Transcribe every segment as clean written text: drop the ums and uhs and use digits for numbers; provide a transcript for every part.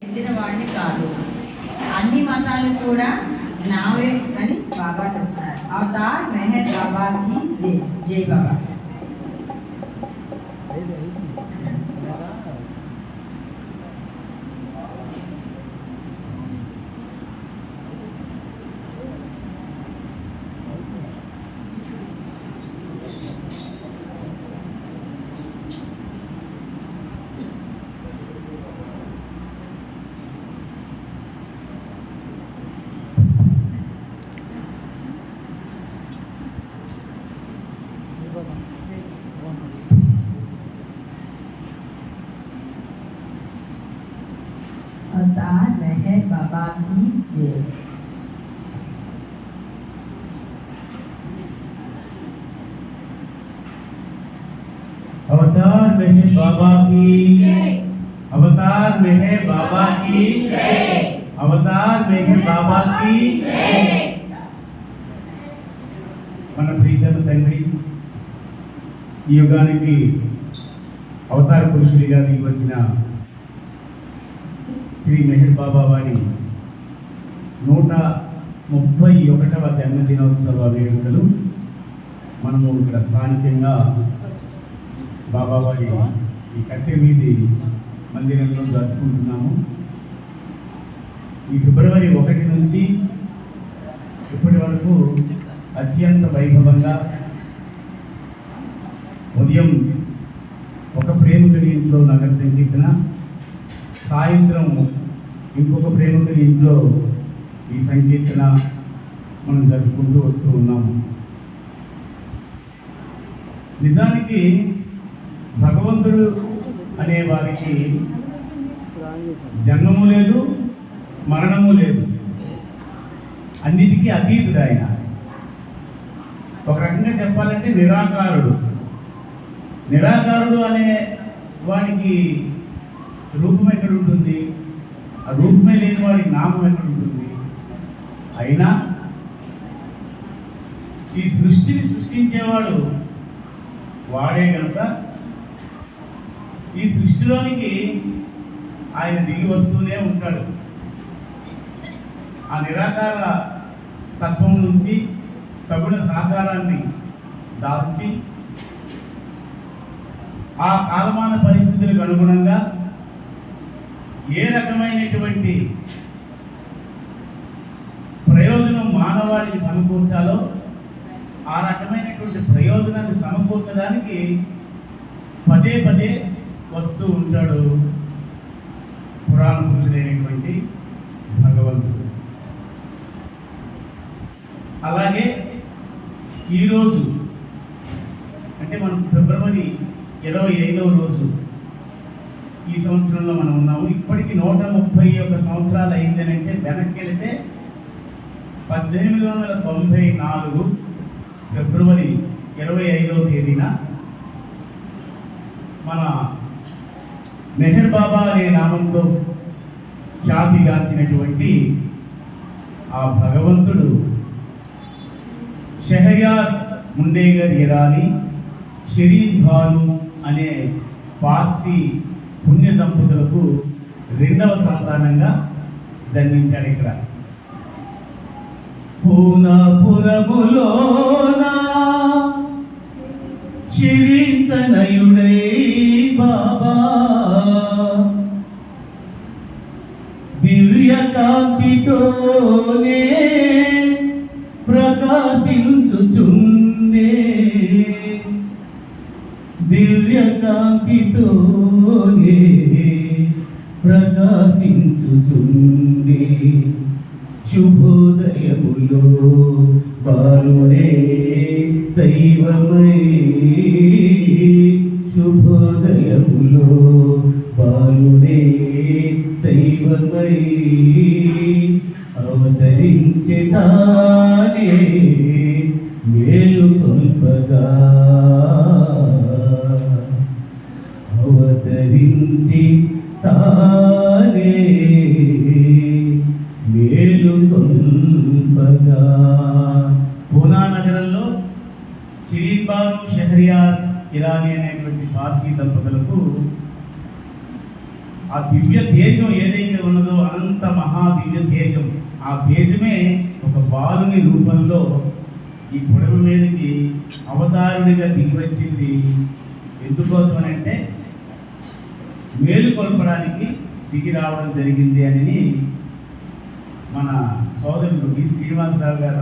చెందిన వాడిని కాదు, అన్ని మతాలు కూడా నావే అని బాబా చెప్తున్నారు. అవతార్ మెహర్ బాబాకి జై. జై బాబా. अवतार मेहर बाबा की जय. अवतार मेहर बाबा की जय. अवतार मेहर बाबा की जय. अवतार मेहर बाबा की जय. మన ప్రీతమ తండ్రి ఈ యుగానికి అవతార పురుషుడిగా వచ్చిన శ్రీ మెహర్ బాబా వారి 131వ జన్మదినోత్సవ వేడుకలు మనము ఇక్కడ స్థానికంగా బాబా వారి ఈ కట్టె మీది మందిరంలో జరుపుకుంటున్నాము. ఈ ఫిబ్రవరి 1 నుంచి ఇప్పటి వరకు అత్యంత వైభవంగా ఉదయం ఒక ప్రేమికుడి ఇంట్లో నగర సంకీర్తన, సాయంత్రం ఇంకొక ప్రేమికుడి ఇంట్లో ఈ సంకీర్తన మనం జరుపుకుంటూ వస్తూ ఉన్నాము. నిజానికి భగవంతుడు అనే వారికి జన్మము లేదు, మరణము లేదు, అన్నిటికీ అతీతుడు ఆయన. ఒక రకంగా చెప్పాలంటే నిరాకారుడు. నిరాకారుడు అనే వాడికి రూపం ఎక్కడ ఉంటుంది? ఆ రూపమే లేని వాడికి నామం ఎక్కడ ఉంటుంది? అయినా ఈ సృష్టిని సృష్టించేవాడు వాడే కనుక ఈ సృష్టిలోనికి ఆయన దిగి వస్తూనే ఉంటాడు. ఆ నిరాకార తత్వం నుంచి సగుణ సాకారాన్ని దాల్చి ఆ కాలమాన పరిస్థితులకు అనుగుణంగా ఏ రకమైనటువంటి ప్రయోజనం మానవాళికి సమకూర్చాలో ఆ రకమైనటువంటి ప్రయోజనాన్ని సమకూర్చడానికి పదే పదే వస్తూ ఉంటాడు పురాణ పురుషుడైనటువంటి భగవంతుడు. అలాగే ఈరోజు అంటే మనం ఫిబ్రవరి 25వ రోజు ఈ సంవత్సరంలో మనం ఉన్నాము. ఇప్పటికి 131 సంవత్సరాలు అయింది అని అంటే వెనక్కి వెళితే 1894 ఫిబ్రవరి 25వ తేదీన మన మెహర్ బాబా అనే నామంతో ఖ్యాతిగాంచినటువంటి ఆ భగవంతుడు షహర్యార్ ముండేగర్ ఇరానీ షరీన్ భాను అనే పార్సీ పుణ్య దంపతులకు 2వ సంతానంగా జన్మించాడు. ఇక్కడ పూనాపురములోనా చిరింతనయుడై బాబా దివ్య కాంతితోనే ప్రకాశించుచుండే, దివ్య కాంతితోనే ప్రకాశించుచుండే, శుభోదయములో బాలుడే దైవమై, శుభోదయములో బాలుడే దైవమై అవతరించే తానే మేలు కొల్పగా, అవతరించి తానే మేలు కొల్పగా. పూనా నగరంలో షరీన్ భాను షహర్యార్ ఇరానీ అనేటువంటి పార్సీ దంపతులకు ఆ దివ్య దేశం ఏదైతే ఆ బీజమే ఒక బాలుని రూపంలో ఈ పొడవు మీదకి అవతారుడిగా దిగి వచ్చింది. ఎందుకోసం అంటే మేలు కొల్పడానికి దిగి రావడం జరిగింది అని మన సోదరుడు వి శ్రీనివాసరావు గారు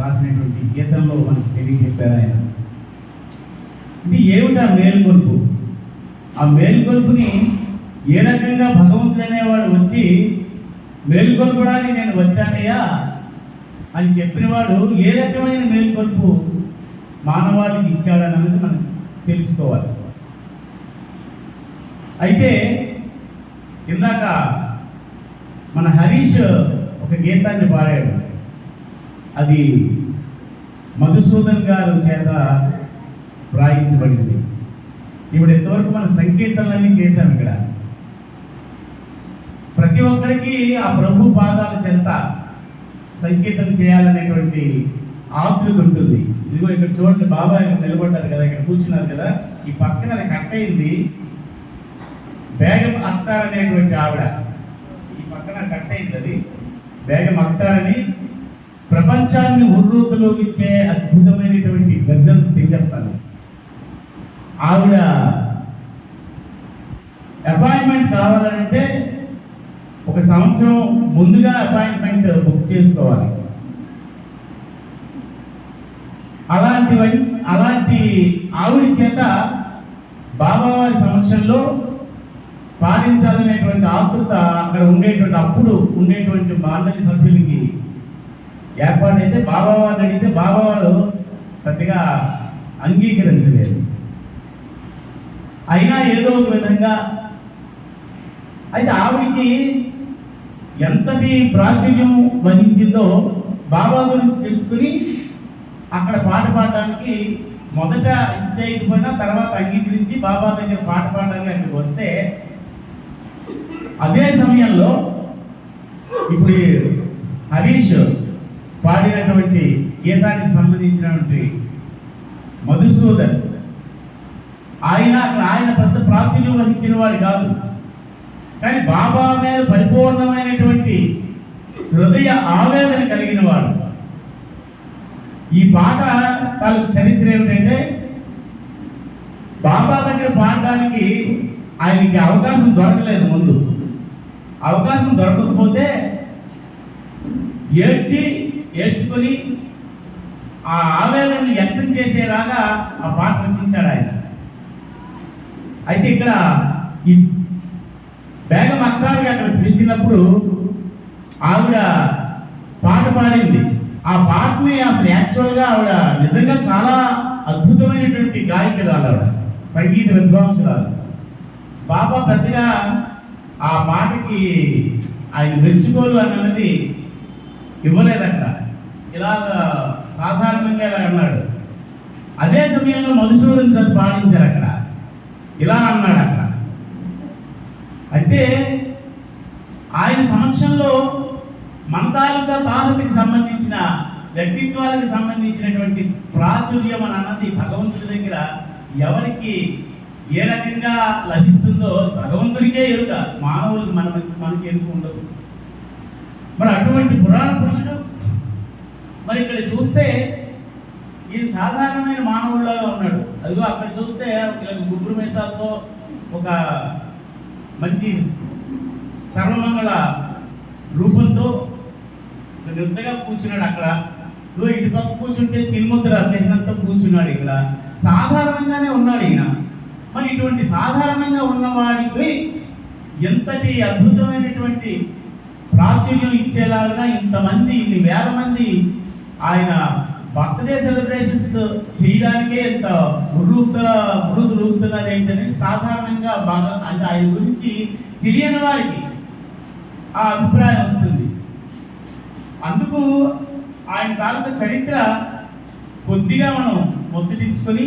రాసినటువంటి గీతంలో మనకు తెలియజెప్పారు ఆయన. ఇది ఏమిటా మేలుకొల్పు? ఆ మేలుకొల్పుని ఏ రకంగా భగవంతుడు అనేవాడు వచ్చి మేలుకొల్పడానికి నేను వచ్చానయ్యా అని చెప్పినవాడు ఏ రకమైన మేలుకొల్పు మానవాళికి ఇచ్చాడన్నది మనం తెలుసుకోవాలి. అయితే ఇందాక మన హరీష్ ఒక గీతాన్ని పాడాడు. అది మధుసూదన్ గారు చేత వ్రాయించబడింది. ఇప్పుడు ఇంతవరకు మన సంకీర్తనలన్నీ చేశాం. ఇక్కడ ప్రతి ఒక్కరికి ఆ ప్రభు పాదాల చెంత సంకీర్తన చేయాలనేటువంటి ఆతృత ఉంటుంది. ఇదిగో ఇక్కడ చూడండి, బాబాయ్ నిలబడ్డారు కదా, ఇక్కడ కూర్చున్నారు కదా, ఈ పక్కన అది కట్ అయింది. బేగం అఖ్తార్ అనేటువంటి ఆవిడ ఈ పక్కన కట్ అయింది. అది బేగం అఖ్తార్ అని ప్రపంచాన్ని ఉర్రూతలోకిచ్చే అద్భుతమైనటువంటి గజల్ సింగర్ తను. ఆవిడ అపాయింట్మెంట్ కావాలంటే ఒక సంవత్సరం ముందుగా అపాయింట్మెంట్ బుక్ చేసుకోవాలి. అలాంటి ఆవిడ చేత బాబావారి సమక్షంలో పాటించాలనేటువంటి ఆతృత అక్కడ అప్పుడు ఉండేటువంటి మండలి సభ్యులకి ఏర్పాటైతే బాబావారిని అడిగితే బాబావారు పెద్దగా అంగీకరించలేదు. అయినా ఏదో ఒక విధంగా అయితే ఆవిడికి ఎంతటి ప్రాచుర్యం వహించిందో బాబా గురించి తెలుసుకుని అక్కడ పాట పాడడానికి మొదట ఇచ్చేయకపోయినా తర్వాత అంగీకరించి బాబా దగ్గర పాట పాడడానికి అక్కడికి వస్తే, అదే సమయంలో ఇప్పుడు హరీష్ పాడినటువంటి గీతానికి సంబంధించినటువంటి మధుసూదన్ ఆయన పెద్ద ప్రాచుర్యం వహించిన వాడు కాదు. కానీ బాబా మీద పరిపూర్ణమైనటువంటి హృదయ ఆవేదన కలిగిన వాడు. ఈ పాట తాలూకు చరిత్ర ఏమిటంటే, బాబా దగ్గర పాడడానికి ఆయనకి అవకాశం దొరకలేదు. ముందు అవకాశం దొరకకపోతే ఏడ్చుకొని ఆ ఆవేదనను వ్యక్తం చేసేలాగా ఆ పాట రచించాడు ఆయన. అయితే ఇక్కడ ఈ బేగం అఖ్తార్గా అక్కడ పిలిచినప్పుడు ఆవిడ పాట పాడింది. ఆ పాటని అసలు యాక్చువల్గా ఆవిడ నిజంగా చాలా అద్భుతమైనటువంటి గాయకురాలు, ఆవిడ సంగీత విద్వాంసురాలు. బాబా పెద్దగా ఆ పాటకి ఆయన మెచ్చుకోలు అన్నది ఇవ్వలేదట. ఇలాగ సాధారణంగా ఇలా అన్నాడు. అదే సమయంలో మధుసూదన్ చేత పాడించారు. అక్కడ ఇలా అన్నాడు. అక్కడ అంటే ఆయన సమక్షంలో మన తాలూకా తాహతకి సంబంధించిన వ్యక్తిత్వాలకు సంబంధించినటువంటి ప్రాచుర్యం అని అన్నది భగవంతుడి దగ్గర ఎవరికి ఏ రకంగా లభిస్తుందో భగవంతుడికే ఎరుక, మానవులకు మనకి ఎరుక ఉండదు. మరి అటువంటి పురాణ పురుషుడు మరి ఇక్కడ చూస్తే ఇది సాధారణమైన మానవుల్లాగా ఉన్నాడు. అదిగో అక్కడ చూస్తే ఇలా గుబ్బురు మీసాలతో ఒక మంచి సర్వమంగళ రూపంతో నిద్రగా కూర్చున్నాడు. అక్కడ ఇటు పక్క కూర్చుంటే చిన్ముద్ర చిహ్నంతో కూర్చున్నాడు. ఇక్కడ సాధారణంగానే ఉన్నాడు ఈయన. మరి ఇటువంటి సాధారణంగా ఉన్నవాడికి ఎంతటి అద్భుతమైనటువంటి ప్రాచుర్యం ఇచ్చేలాగా ఇంతమంది, ఇన్ని వేల మంది ఆయన బర్త్డే సెలబ్రేషన్స్ చేయడానికే ఎంత మృదులుగుతున్నారు ఏంటనే సాధారణంగా బాగా అంటే ఆయన గురించి తెలియని వారికి ఆ అభిప్రాయం వస్తుంది. అందుకు ఆయన తాలూకా చరిత్ర కొద్దిగా మనం ముచ్చటించుకొని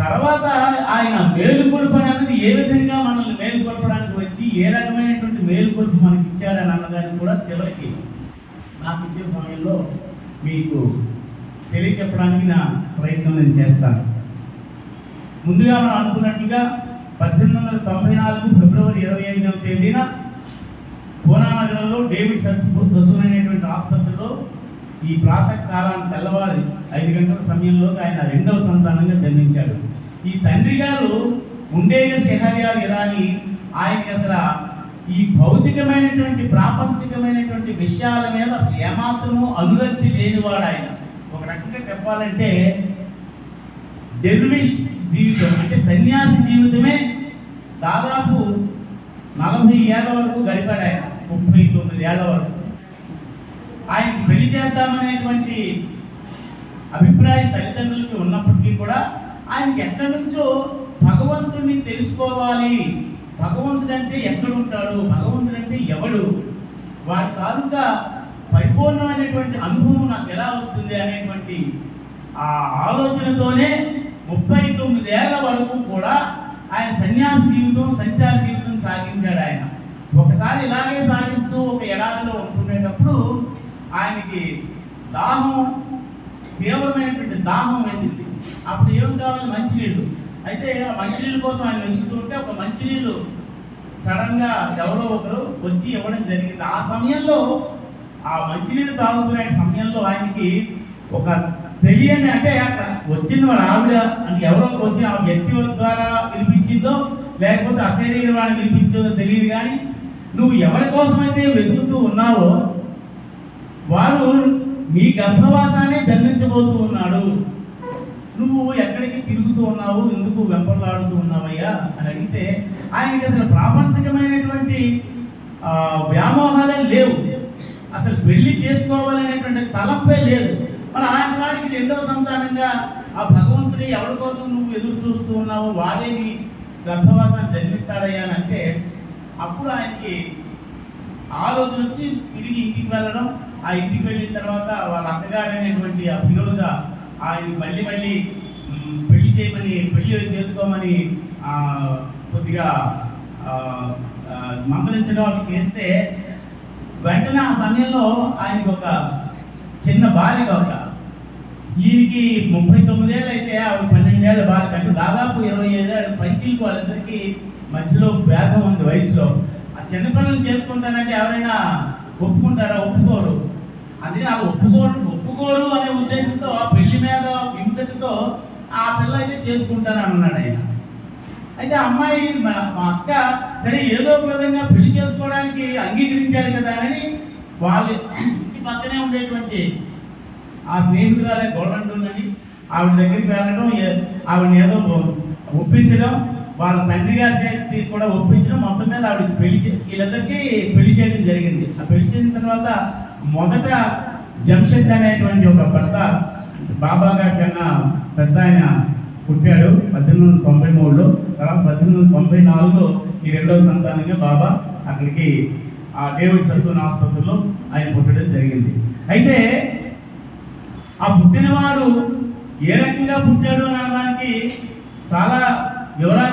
తర్వాత ఆయన మేలుకొలుపు అన్నది ఏ విధంగా మనల్ని మేలుకొల్పడానికి వచ్చి ఏ రకమైనటువంటి మేలుకొలుపు మనకి ఇచ్చాడని అన్నదాన్ని కూడా చివరికి నాకు ఇచ్చే సమయంలో మీకు తెలియచెప్పడానికి నా ప్రయత్నం నేను చేస్తాను. ముందుగా మనం అనుకున్నట్లుగా 1894 ఫిబ్రవరి 25వ తేదీన పూనా నగరంలో డేవిడ్ ససూన్ అనేటువంటి ఆసుపత్రిలో ఈ ప్రాతకాలాన్ని తెల్లవారి 5 గంటల సమయంలో ఆయన రెండవ సంతానంగా జన్మించాడు. ఈ తండ్రి గారు ఉండేగా షెహర్యార్ ఇరానీ ఆయనకి అసలు ఈ భౌతికమైనటువంటి ప్రాపంచికమైనటువంటి విషయాల మీద అసలు ఏమాత్రము అనురక్తి లేనివాడు. ఆయన ఒక రకంగా చెప్పాలంటే డెర్విష్ జీవితం అంటే సన్యాసి జీవితమే దాదాపు 40 ఏళ్ల వరకు గడిపాడు ఆయన. 39 ఏళ్ల వరకు ఆయన పెళ్లి చేద్దామనేటువంటి అభిప్రాయం తల్లిదండ్రులకి ఉన్నప్పటికీ కూడా ఆయనకి ఎక్కడి నుంచో భగవంతుడిని తెలుసుకోవాలి, భగవంతుడు అంటే ఎక్కడుంటాడు, భగవంతుడు అంటే ఎవడు, వాడి తాలూకా పరిపూర్ణమైనటువంటి అనుభవం నాకు ఎలా వస్తుంది అనేటువంటి ఆ ఆలోచనతోనే 39 ఏళ్ల వరకు కూడా ఆయన సన్యాస జీవితం, సంచార జీవితం సాగించాడు. ఆయన ఒకసారి ఇలాగే సాగిస్తూ ఒక ఎడారిలో ఉంటునేటప్పుడు ఆయనకి దాహం, తీవ్రమైనటువంటి దాహం వేసింది. అప్పుడు ఏం కావాలి? మంచినీళ్ళు. అయితే ఆ మంచినీళ్ళ కోసం ఆయన వెతుకుతూ ఉంటే ఒక మంచినీళ్ళు సడన్గా ఎవరో ఒకరు వచ్చి ఇవ్వడం జరిగింది. ఆ సమయంలో ఆ మంచినీళ్ళు తాగుతున్న సమయంలో ఆయనకి ఒక తెలియని, అంటే అక్కడ వచ్చింది మన ఆవిడ అంటే ఎవరో వచ్చి ఆ వ్యక్తి ద్వారా వినిపించిందో లేకపోతే అశరీరవాణి వినిపించిందో తెలియదు, కానీ నువ్వు ఎవరి కోసమైతే వెతుకుతూ ఉన్నావో వాడు నీ గర్భవాసాన్ని జన్మించబోతూ ఉన్నాడు, నువ్వు ఎక్కడికి తిరుగుతూ ఉన్నావు, ఎందుకు వెంపర్లాడుతూ ఉన్నావయ్యా అని అడిగితే ఆయనకి అసలు ప్రాపంచికమైనటువంటి వ్యామోహాలే లేవు, అసలు పెళ్లి చేసుకోవాలనేటువంటి తలపే లేదు. మరి ఆయన వాడికి రెండవ సంతానంగా ఆ భగవంతుడి ఎవరి కోసం నువ్వు ఎదురు చూస్తూ ఉన్నావు, వాడే నీ గర్భవాసాన్ని జన్మిస్తాడయ్యా అని అంటే అప్పుడు ఆయనకి ఆలోచన వచ్చి తిరిగి ఇంటికి వెళ్ళడం. ఆ ఇంటికి వెళ్ళిన తర్వాత వాళ్ళ అత్తగారైనటువంటి ఆ ఫిరోజ ఆయన మళ్ళీ పెళ్లి చేయమని, పెళ్లి చేసుకోమని కొద్దిగా మందలించడం అవి చేస్తే వెంటనే ఆ సమయంలో ఆయనకి ఒక చిన్న బాలిక, ఈయనకి 39 ఏళ్ళు అయితే ఆవిడ 12 ఏళ్ళ బాలిక, అంటే దాదాపు 25 ఏళ్ళ పంచిలకు వాళ్ళిద్దరికి మధ్యలో భేదం ఉంది వయసులో. ఆ చిన్నపిల్లలు చేసుకుంటానంటే ఎవరైనా ఒప్పుకుంటారా? ఒప్పుకోరు. అందుకని వాళ్ళు ఒప్పుకోరు అనే ఉద్దేశంతో ఆ పెళ్లి మీద వింతతో ఆ పిల్ల అయితే చేసుకుంటానని అన్నాడు ఆయన. అయితే అమ్మాయి మా అక్క సరే ఏదో ఒక విధంగా పెళ్లి చేసుకోవడానికి అంగీకరించాడు కదా అని వాళ్ళ ఇంటి పక్కనే ఉండేటువంటి ఆ స్నేహితురాలే గోల్డండి ఆవిడ దగ్గరికి వెళ్ళడం, ఆవిడని ఏదో ఒప్పించడం, వాళ్ళ తండ్రి గారి చేతి కూడా ఒప్పించడం, మొత్తం మీద ఆవిడకి వీళ్ళిద్దరికి పెళ్లి చేయడం జరిగింది. ఆ పెళ్లి చేసిన తర్వాత మొదట జంషెడ్ అనేటువంటి ఒక పెద్ద బాబా గారి కన్నా పెద్ద ఆయన పుట్టాడు 1893లో. తర్వాత 1894లో ఈ రెండవ సంతానంగా బాబా అక్కడికి ఆ డేవిడ్ ససూన్ ఆసుపత్రిలో ఆయన పుట్టడం జరిగింది. అయితే ఆ పుట్టినవాడు ఏ రకంగా పుట్టాడు అనడానికి చాలా వివరాలు